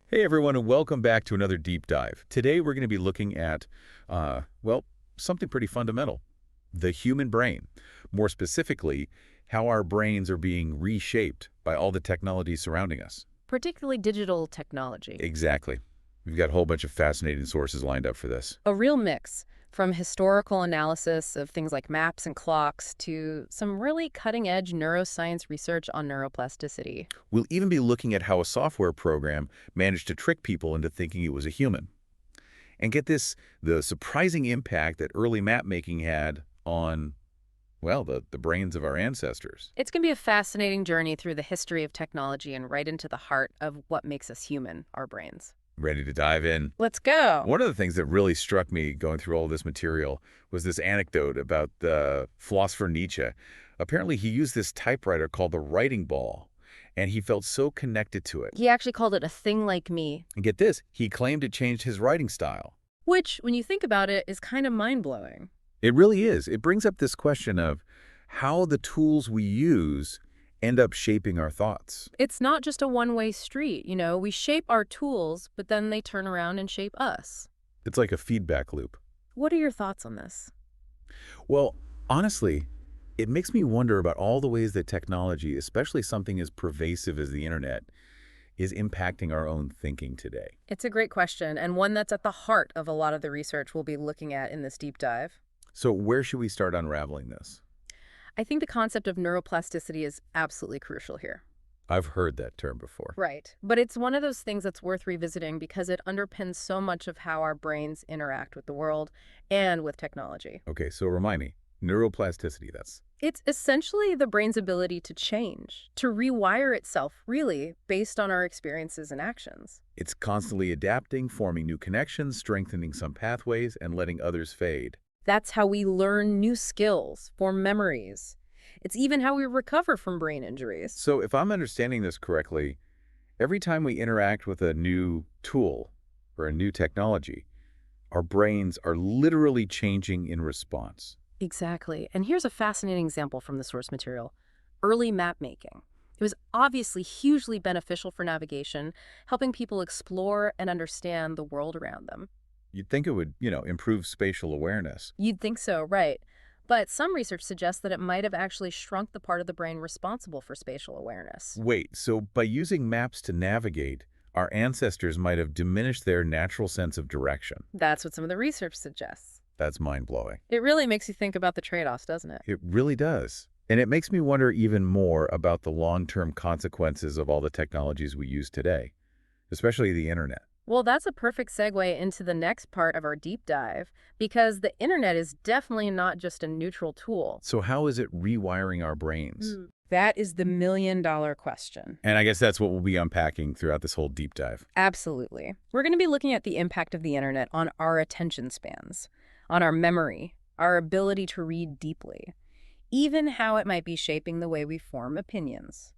Hey everyone, and welcome back to another deep dive. Today we're going to be looking at, well, something pretty fundamental, the human brain. More specifically, how our brains are being reshaped by all the technology surrounding us. Particularly digital technology. Exactly. We've got a whole bunch of fascinating sources lined up for this. A real mix, from historical analysis of things like maps and clocks to some really cutting-edge neuroscience research on neuroplasticity. We'll even be looking at how a software program managed to trick people into thinking it was a human. And get this, the surprising impact that early map making had on, well, the brains of our ancestors. It's going to be a fascinating journey through the history of technology and right into the heart of what makes us human, our brains. Ready to dive in? Let's go. One of the things that really struck me going through all this material was this anecdote about the philosopher Nietzsche. Apparently, he used this typewriter called the writing ball, and he felt so connected to it. He actually called it a thing like me, And get this, he claimed it changed his writing style. which, when you think about it, is kind of mind-blowing. It really is. It brings up this question of how the tools we use end up shaping our thoughts. It's not just a one-way street, we shape our tools, but then they turn around and shape us. It's like a feedback loop. What are your thoughts on this? Well, honestly, it makes me wonder about all the ways that technology, especially something as pervasive as the internet, is impacting our own thinking today. It's a great question, and one that's at the heart of a lot of the research we'll be looking at in this deep dive. So where should we start unraveling this? I think the concept of neuroplasticity is absolutely crucial here. I've heard that term before. Right. But it's one of those things that's worth revisiting because it underpins so much of how our brains interact with the world and with technology. Okay, so remind me, neuroplasticity, that's... It's essentially the brain's ability to change, to rewire itself, really, based on our experiences and actions. It's constantly adapting, forming new connections, strengthening some pathways, and letting others fade. That's how we learn new skills, form memories. It's even how we recover from brain injuries. So if I'm understanding this correctly, every time we interact with a new tool or a new technology, our brains are literally changing in response. Exactly. And here's a fascinating example from the source material. Early map making. It was obviously hugely beneficial for navigation, helping people explore and understand the world around them. You'd think it would, improve spatial awareness. You'd think so, right? But some research suggests that it might have actually shrunk the part of the brain responsible for spatial awareness. Wait, so by using maps to navigate, our ancestors might have diminished their natural sense of direction. That's what some of the research suggests. That's mind-blowing. It really makes you think about the trade-offs, doesn't it? It really does. And it makes me wonder even more about the long-term consequences of all the technologies we use today, especially the internet. Well, that's a perfect segue into the next part of our deep dive, because the internet is definitely not just a neutral tool. So how is it rewiring our brains? That is the million-dollar question. And I guess that's what we'll be unpacking throughout this whole deep dive. Absolutely. We're going to be looking at the impact of the internet on our attention spans, on our memory, our ability to read deeply, even how it might be shaping the way we form opinions.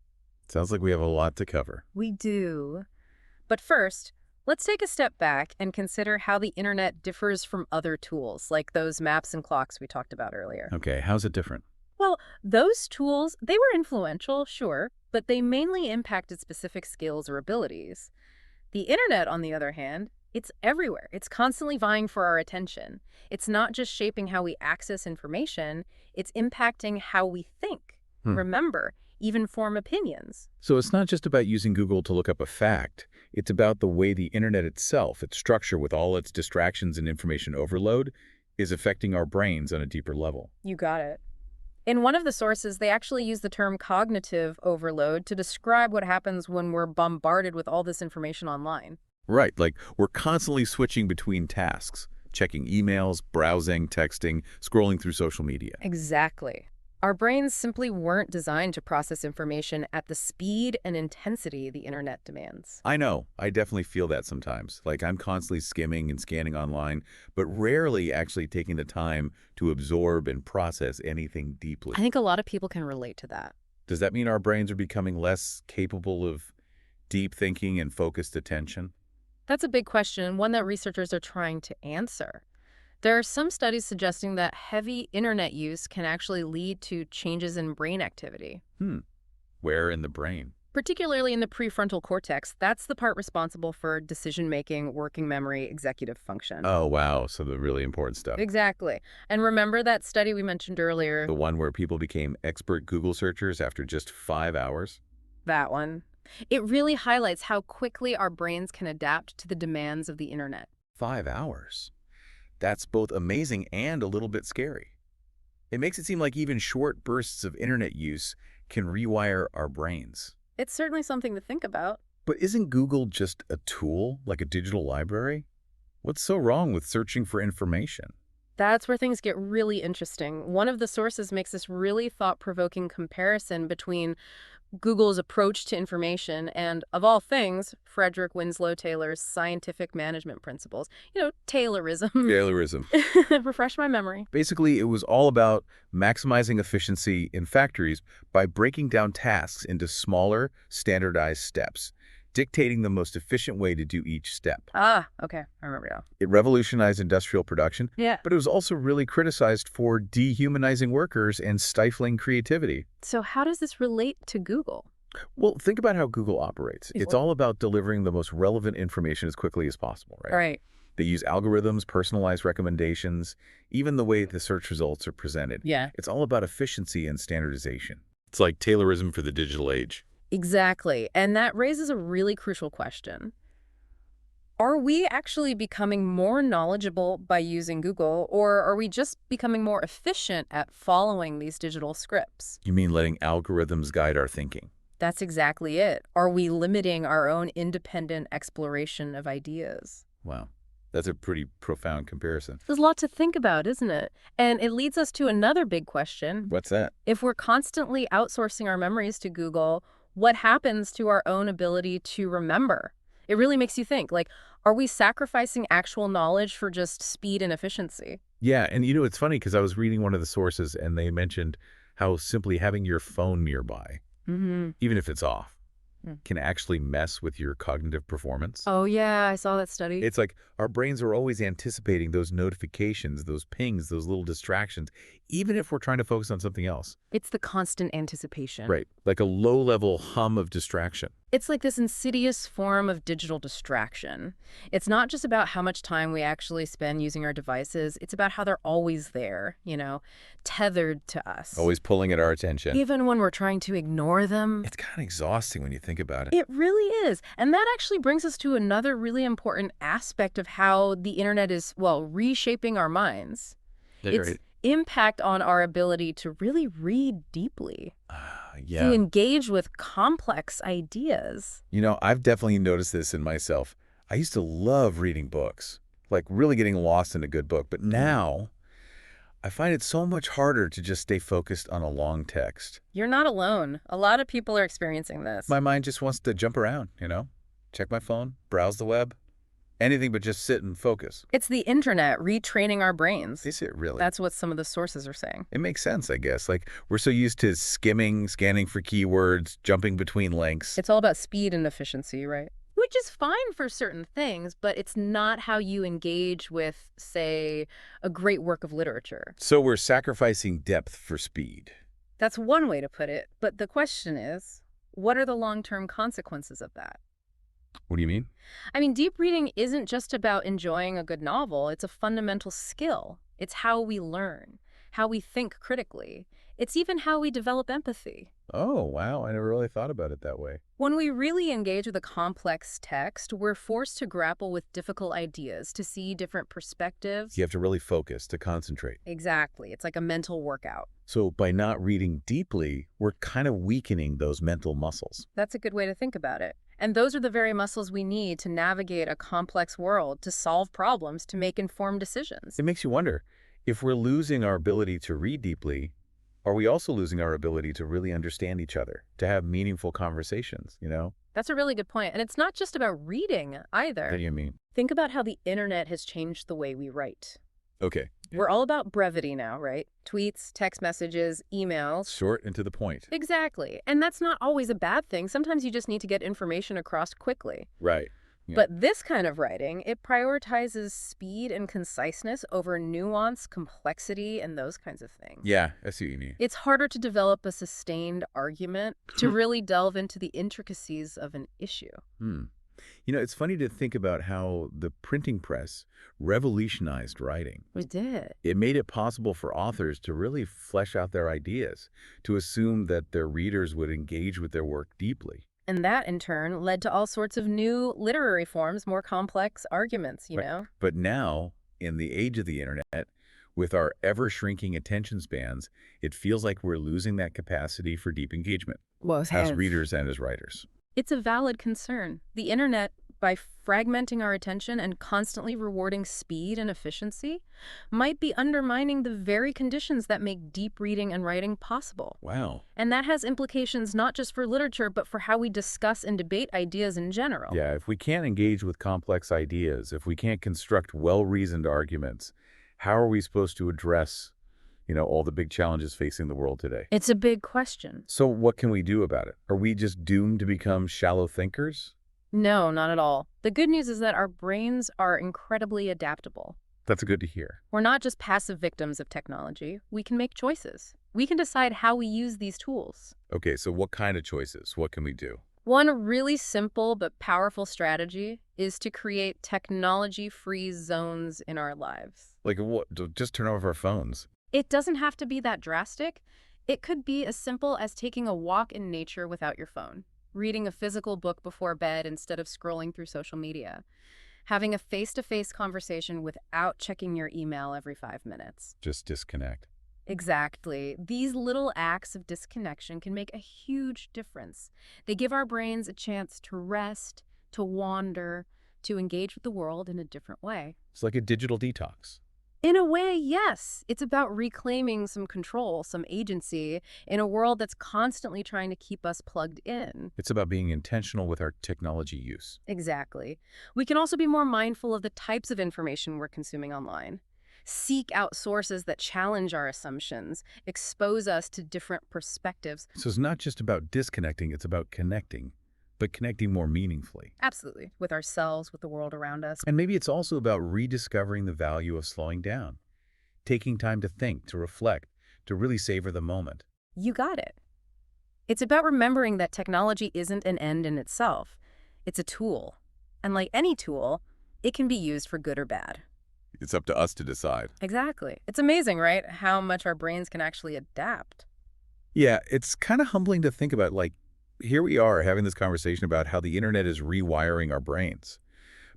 Sounds like we have a lot to cover. We do. But first, let's take a step back and consider how the internet differs from other tools, like those maps and clocks we talked about earlier. Okay, how's it different? Well, those tools, they were influential, sure, but they mainly impacted specific skills or abilities. The internet, on the other hand, it's everywhere. It's constantly vying for our attention. It's not just shaping how we access information, it's impacting how we think. Remember, even form opinions. So it's not just about using Google to look up a fact. It's about the way the internet itself, its structure with all its distractions and information overload, is affecting our brains on a deeper level. You got it. In one of the sources, they actually use the term cognitive overload to describe what happens when we're bombarded with all this information online. Right, like we're constantly switching between tasks, checking emails, browsing, texting, scrolling through social media. Exactly. Our brains simply weren't designed to process information at the speed and intensity the internet demands. I know, I definitely feel that sometimes. Like I'm constantly skimming and scanning online, but rarely actually taking the time to absorb and process anything deeply. I think a lot of people can relate to that. Does that mean our brains are becoming less capable of deep thinking and focused attention? That's a big question, and one that researchers are trying to answer. There are some studies suggesting that heavy internet use can actually lead to changes in brain activity. Where in the brain? particularly in the prefrontal cortex. That's the part responsible for decision-making, working memory, executive function. Oh, wow. So the really important stuff. Exactly. And remember that study we mentioned earlier? The one where people became expert Google searchers after just 5 hours? That one. It really highlights how quickly our brains can adapt to the demands of the internet. 5 hours. That's both amazing and a little bit scary. It makes it seem like even short bursts of internet use can rewire our brains. It's certainly something to think about. But isn't Google just a tool, like a digital library? What's so wrong with searching for information? That's where things get really interesting. One of the sources makes this really thought-provoking comparison between Google's approach to information and, of all things, Frederick Winslow Taylor's scientific management principles. Taylorism. Taylorism. Refresh my memory. Basically, it was all about maximizing efficiency in factories by breaking down tasks into smaller, standardized steps, dictating the most efficient way to do each step. Ah, okay. I remember now. It revolutionized industrial production, Yeah. but it was also really criticized for dehumanizing workers and stifling creativity. So how does this relate to Google? Well, think about how Google operates. It's all about delivering the most relevant information as quickly as possible, right? Right. They use algorithms, personalized recommendations, even the way the search results are presented. Yeah. It's all about efficiency and standardization. It's like Taylorism for the digital age. Exactly. And that raises a really crucial question. Are we actually becoming more knowledgeable by using Google, or are we just becoming more efficient at following these digital scripts? You mean letting algorithms guide our thinking? That's exactly it. Are we limiting our own independent exploration of ideas? Wow. That's a pretty profound comparison. There's a lot to think about, isn't it? And it leads us to another big question. What's that? If we're constantly outsourcing our memories to Google, what happens to our own ability to remember? It really makes you think, are we sacrificing actual knowledge for just speed and efficiency? Yeah, and it's funny because I was reading one of the sources and they mentioned how simply having your phone nearby, even if it's off, can actually mess with your cognitive performance. Oh, yeah, I saw that study. It's like our brains are always anticipating those notifications, those pings, those little distractions, even if we're trying to focus on something else. It's the constant anticipation. Right, like a low-level hum of distraction. It's like this insidious form of digital distraction. It's not just about how much time we actually spend using our devices. It's about how they're always there, tethered to us. Always pulling at our attention. Even when we're trying to ignore them. It's kind of exhausting when you think about it. It really is. And that actually brings us to another really important aspect of how the internet is, reshaping our minds. Its impact on our ability to really read deeply. To engage with complex ideas. I've definitely noticed this in myself. I used to love reading books, like really getting lost in a good book. But now I find it so much harder to just stay focused on a long text. You're not alone. A lot of people are experiencing this. My mind just wants to jump around, check my phone, browse the web, anything but just sit and focus. It's the internet retraining our brains. Is it really? That's what some of the sources are saying. It makes sense, I guess. Like, we're so used to skimming, scanning for keywords, jumping between links. It's all about speed and efficiency, right? Which is fine for certain things, but it's not how you engage with, say, a great work of literature. So we're sacrificing depth for speed. That's one way to put it. But the question is, what are the long-term consequences of that? What do you mean? I mean, deep reading isn't just about enjoying a good novel. It's a fundamental skill. It's how we learn, how we think critically. It's even how we develop empathy. Oh, wow. I never really thought about it that way. When we really engage with a complex text, we're forced to grapple with difficult ideas, to see different perspectives. You have to really focus, to concentrate. Exactly. It's like a mental workout. So by not reading deeply, we're kind of weakening those mental muscles. That's a good way to think about it. And those are the very muscles we need to navigate a complex world, to solve problems, to make informed decisions. It makes you wonder, if we're losing our ability to read deeply, are we also losing our ability to really understand each other, to have meaningful conversations, That's a really good point. And it's not just about reading either. What do you mean? Think about how the internet has changed the way we write. Okay. We're all about brevity now, right? Tweets, text messages, emails. Short and to the point. Exactly. And that's not always a bad thing. Sometimes you just need to get information across quickly. Right. Yeah. But this kind of writing, it prioritizes speed and conciseness over nuance, complexity, and those kinds of things. Yeah, I see what you mean. It's harder to develop a sustained argument, to really delve into the intricacies of an issue. Hmm. It's funny to think about how the printing press revolutionized writing. We did. It made it possible for authors to really flesh out their ideas, to assume that their readers would engage with their work deeply. And that, in turn, led to all sorts of new literary forms, more complex arguments, you Right. know? But now, in the age of the internet, with our ever-shrinking attention spans, it feels like we're losing that capacity for deep engagement Well, as readers and as writers. It's a valid concern. The internet, by fragmenting our attention and constantly rewarding speed and efficiency, might be undermining the very conditions that make deep reading and writing possible. Wow. And that has implications not just for literature, but for how we discuss and debate ideas in general. Yeah, if we can't engage with complex ideas, if we can't construct well-reasoned arguments, how are we supposed to address, all the big challenges facing the world today? It's a big question. So what can we do about it? Are we just doomed to become shallow thinkers? No, not at all. The good news is that our brains are incredibly adaptable. That's good to hear. We're not just passive victims of technology. We can make choices. We can decide how we use these tools. Okay, so what kind of choices? What can we do? One really simple but powerful strategy is to create technology-free zones in our lives. Like what? Just turn off our phones. It doesn't have to be that drastic. It could be as simple as taking a walk in nature without your phone, reading a physical book before bed instead of scrolling through social media, having a face-to-face conversation without checking your email every 5 minutes. Just disconnect. Exactly. These little acts of disconnection can make a huge difference. They give our brains a chance to rest, to wander, to engage with the world in a different way. It's like a digital detox. In a way, yes. It's about reclaiming some control, some agency in a world that's constantly trying to keep us plugged in. It's about being intentional with our technology use. Exactly. We can also be more mindful of the types of information we're consuming online. Seek out sources that challenge our assumptions, expose us to different perspectives. So it's not just about disconnecting, it's about connecting, but connecting more meaningfully. Absolutely. With ourselves, with the world around us. And maybe it's also about rediscovering the value of slowing down, taking time to think, to reflect, to really savor the moment. You got it. It's about remembering that technology isn't an end in itself. It's a tool. And like any tool, it can be used for good or bad. It's up to us to decide. Exactly. It's amazing, right? How much our brains can actually adapt. Yeah, it's kind of humbling to think about, like, here we are having this conversation about how the internet is rewiring our brains.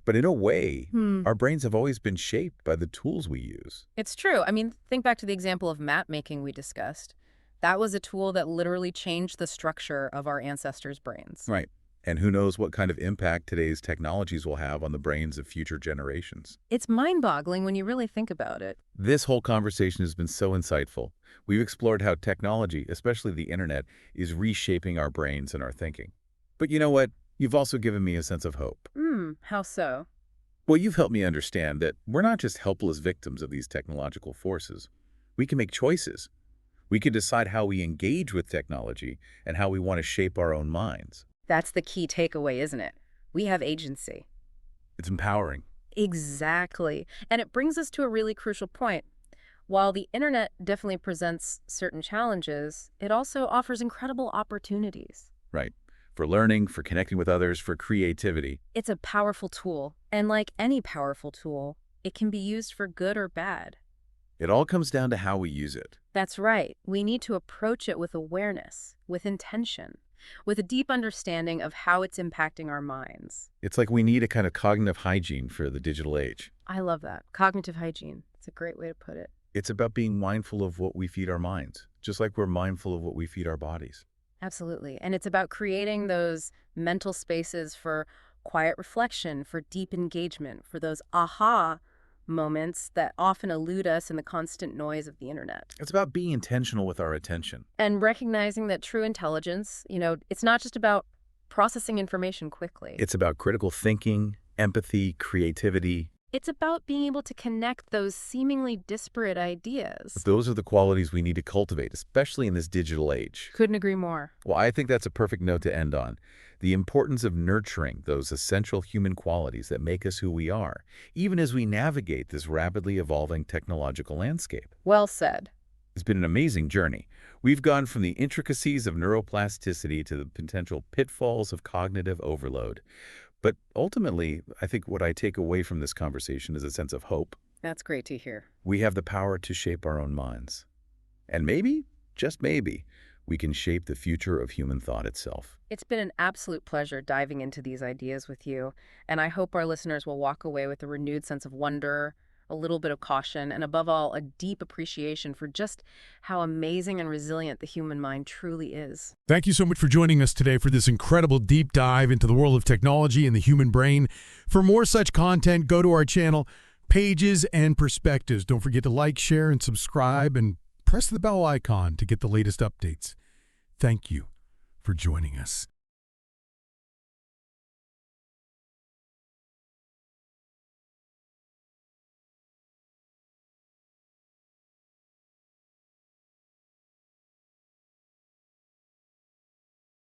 But in a way, our brains have always been shaped by the tools we use. It's true. I mean, think back to the example of map making we discussed. That was a tool that literally changed the structure of our ancestors' brains. Right. And who knows what kind of impact today's technologies will have on the brains of future generations. It's mind-boggling when you really think about it. This whole conversation has been so insightful. We've explored how technology, especially the internet, is reshaping our brains and our thinking. But you know what? You've also given me a sense of hope. How so? Well, you've helped me understand that we're not just helpless victims of these technological forces. We can make choices. We can decide how we engage with technology and how we want to shape our own minds. That's the key takeaway, isn't it? We have agency. It's empowering. Exactly. And it brings us to a really crucial point. While the internet definitely presents certain challenges, it also offers incredible opportunities. Right. For learning, for connecting with others, for creativity. It's a powerful tool, and like any powerful tool, it can be used for good or bad. It all comes down to how we use it. That's right. We need to approach it with awareness, with intention, with a deep understanding of how it's impacting our minds. It's like we need a kind of cognitive hygiene for the digital age. I love that. Cognitive hygiene. It's a great way to put it. It's about being mindful of what we feed our minds, just like we're mindful of what we feed our bodies. Absolutely. And it's about creating those mental spaces for quiet reflection, for deep engagement, for those aha moments that often elude us in the constant noise of the internet. It's about being intentional with our attention. And recognizing that true intelligence, it's not just about processing information quickly. It's about critical thinking, empathy, creativity. It's about being able to connect those seemingly disparate ideas. Those are the qualities we need to cultivate, especially in this digital age. Couldn't agree more. Well, I think that's a perfect note to end on. The importance of nurturing those essential human qualities that make us who we are, even as we navigate this rapidly evolving technological landscape. Well said. It's been an amazing journey. We've gone from the intricacies of neuroplasticity to the potential pitfalls of cognitive overload. But ultimately, I think what I take away from this conversation is a sense of hope. That's great to hear. We have the power to shape our own minds. And maybe, just maybe, we can shape the future of human thought itself. It's been an absolute pleasure diving into these ideas with you, and I hope our listeners will walk away with a renewed sense of wonder, a little bit of caution, and above all, a deep appreciation for just how amazing and resilient the human mind truly is. Thank you so much for joining us today for this incredible deep dive into the world of technology and the human brain. For more such content, go to our channel, Pages and Perspectives. Don't forget to like, share, and subscribe, and press the bell icon to get the latest updates. Thank you for joining us.